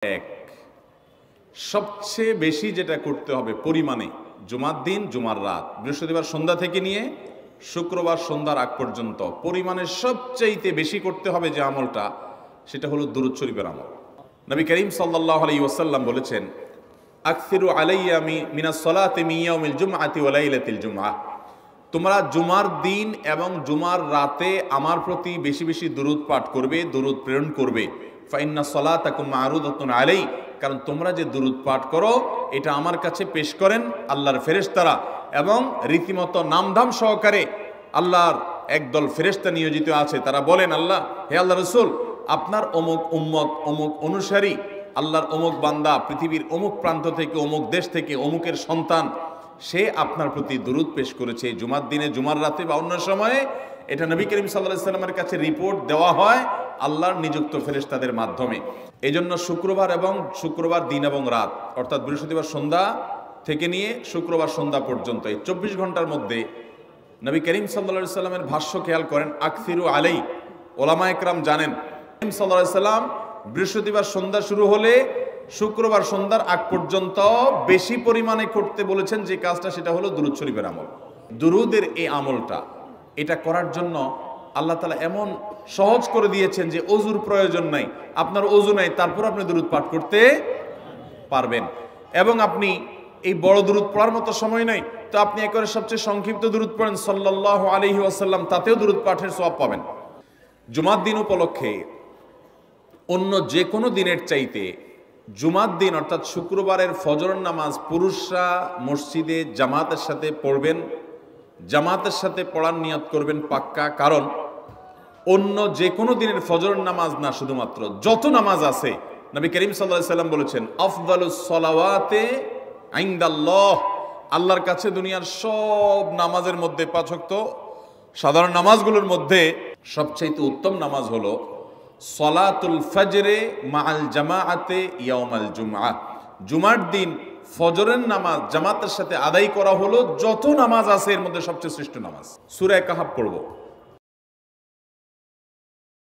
এক সবচেয়ে বেশি যেটা করতে হবে পরিমাণে, জুমার দিন জুমার রাত বৃহস্পতিবার সন্ধ্যা থেকে নিয়ে শুক্রবার সন্ধ্যার আগ পর্যন্ত পরিমাণে সবচাইতে বেশি করতে হবে যে আমলটা, সেটা হলো দুরূদ শরীফের আমল। নবী করিম সাল্লাল্লাহু আলাইহি ওয়াসাল্লাম বলেছেন, আকসিরু আলাইয়া মিনাস সালাতি মিন ইয়াউমিল জুমআতি ওয়া লাইলাতিল জুমআহ, তোমরা জুমার দিন এবং জুমার রাতে আমার প্রতি বেশি বেশি দুরূদ পাঠ করবে, দুরূদ প্রেরণ করবে। ফাইন্না সালাতাকুম মা'রুদাতুন আলাই, কারণ তোমরা যে দুরূদ পাঠ করো এটা আমার কাছে পেশ করেন আল্লাহর ফেরেশতারা, এবং রীতিমতো নামধাম সহকারে আল্লাহর একদল ফেরেশতা নিয়োজিত আছে। তারা বলেন, আল্লাহ, হে আল্লাহ রসুল, আপনার অমুক উম্মত, অমুক অনুসারী, আল্লাহর অমুক বান্দা পৃথিবীর অমুক প্রান্ত থেকে, অমুক দেশ থেকে, অমুকের সন্তান, সে আপনার প্রতি দুরূদ পেশ করেছে জুমার দিনে, জুমার রাতে বা অন্য সময়ে। এটা নবী করিম সাল্লাল্লাহু আলাইহি ওয়াসাল্লামের কাছে রিপোর্ট দেওয়া হয় আল্লাহর নিযুক্ত ফেরেশতাদের মাধ্যমে। এই জন্য শুক্রবার দিন এবং রাত, অর্থাৎ বৃহস্পতিবার সন্ধ্যা থেকে নিয়ে শুক্রবার সন্ধ্যা পর্যন্ত এই 24 ঘন্টার মধ্যে নবী করিম সাল্লাল্লাহু আলাইহি ওয়াসাল্লামের ভাষ্য খেয়াল করেন, আকসিরু আলাই, ওলামা একরাম জানেন করিম সাল্লাল্লাহু আলাইহি ওয়াসাল্লাম বৃহস্পতিবার সন্ধ্যা শুরু হলে শুক্রবার সন্ধ্যার আগ পর্যন্ত বেশি পরিমাণে করতে বলেছেন যে কাজটা, সেটা হলো দুরূদ শরীফের আমল। দুরূদের এই আমলটা, এটা করার জন্য আল্লাহ তাআলা এমন সহজ করে দিয়েছেন যে ওযুর প্রয়োজন নাই। আপনার ওযু নাই, তারপর আপনি দুরূদ পাঠ করতে পারবেন। এবং আপনি এই বড় দুরূদ পড়ার মতো সময় নাই, তো আপনি একেবারে সবচেয়ে সংক্ষিপ্ত দুরূদ পড়েন সাল্লাল্লাহু আলাইহি ওয়াসাল্লাম, তাতেও দুরূদ পাঠের সওয়াব পাবেন। জুমার দিন উপলক্ষে অন্য যে কোনো দিনের চাইতে জুমার দিন অর্থাৎ শুক্রবারের ফজর নামাজ পুরুষরা মসজিদে জামাতের সাথে পড়বেন, জামাতের সাথে পড়ার নিয়ত করবেন পাক্কা। কারণ অন্য যে কোনো দিনের ফজর নামাজ না, শুধুমাত্র যত নামাজ আছে, নবী করিম সাল্লাল্লাহু আলাইহি ওয়াসাল্লাম বলেছেন, আফদালুস সালাওয়াতে ইনদাল্লাহ, আল্লাহর কাছে দুনিয়ার সব নামাজের মধ্যে, 5 ওয়াক্ত সাধারণ নামাজগুলোর মধ্যে সবচাইতে উত্তম নামাজ হলো সলাতুল ফজরে মাআল জামাআতে ইয়াউমাল জুমআহ, জুমার দিন ফজরের নামাজ জামাতের সাথে আদায় করা হলো যত নামাজ আছে এর মধ্যে সবচেয়ে শ্রেষ্ঠ নামাজ। সূরা কাহফ পড়ব।